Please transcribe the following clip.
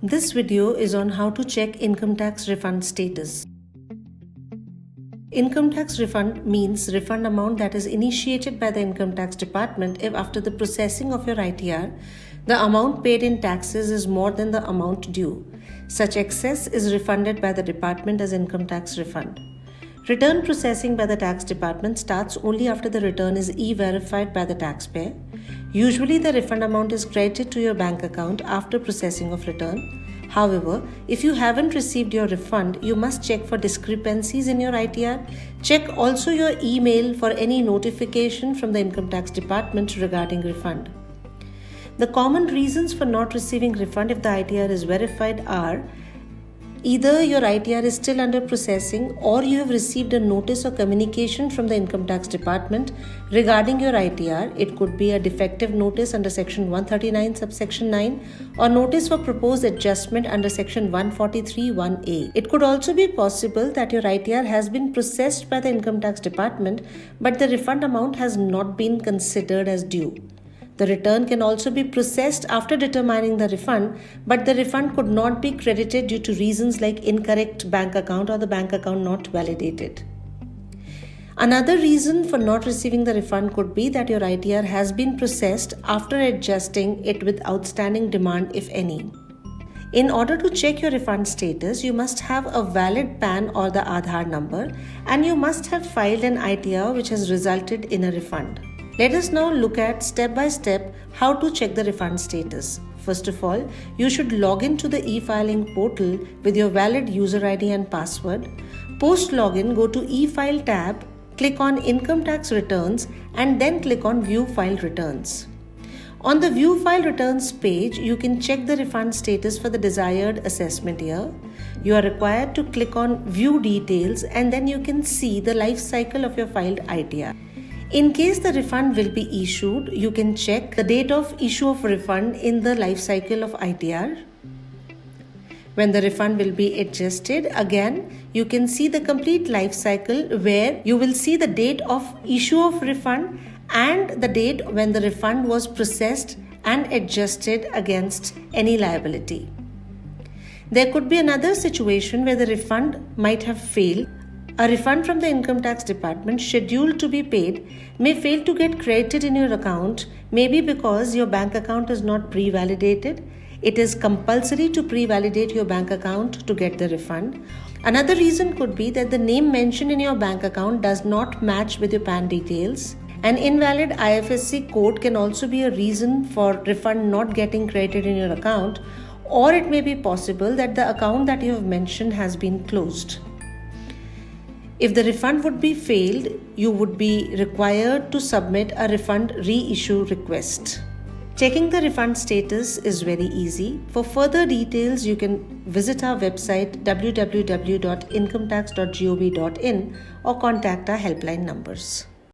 This video is on how to check income tax refund status. Income tax refund means refund amount that is initiated by the income tax department if after the processing of your ITR, the amount paid in taxes is more than the amount due. Such excess is refunded by the department as income tax refund. Return processing by the tax department starts only after the return is e-verified by the taxpayer. Usually the refund amount is credited to your bank account after processing of return. However, if you haven't received your refund, you must check for discrepancies in your ITR. Check also your email for any notification from the income tax department regarding refund. The common reasons for not receiving refund if the ITR is verified are either your ITR is still under processing or you have received a notice or communication from the income tax department regarding your ITR. It could be a defective notice under section 139 subsection 9 or notice for proposed adjustment under section 143(1)(a). It could also be possible that your ITR has been processed by the income tax department but the refund amount has not been considered as due. The return can also be processed after determining the refund, but the refund could not be credited due to reasons like incorrect bank account or the bank account not validated. Another reason for not receiving the refund could be that your ITR has been processed after adjusting it with outstanding demand, if any. In order to check your refund status, you must have a valid PAN or the Aadhaar number, and you must have filed an ITR which has resulted in a refund. Let us now look at step by step how to check the refund status. First of all, you should log in to the e-filing portal with your valid user ID and password. Post login, go to e-file tab, click on income tax returns and then click on view file returns. On the view file returns page, you can check the refund status for the desired assessment year. You are required to click on view details and then you can see the life cycle of your filed ITR. In case the refund will be issued, you can check the date of issue of refund in the life cycle of ITR. When the refund will be adjusted, again, you can see the complete life cycle where you will see the date of issue of refund and the date when the refund was processed and adjusted against any liability. There could be another situation where the refund might have failed. A refund from the income tax department scheduled to be paid may fail to get credited in your account, maybe because your bank account is not pre-validated. It is compulsory to pre-validate your bank account to get the refund. Another reason could be that the name mentioned in your bank account does not match with your PAN details. An invalid IFSC code can also be a reason for refund not getting credited in your account, or it may be possible that the account that you have mentioned has been closed. If the refund would be failed, you would be required to submit a refund reissue request. Checking the refund status is very easy. For further details, you can visit our website www.incometax.gov.in or contact our helpline numbers.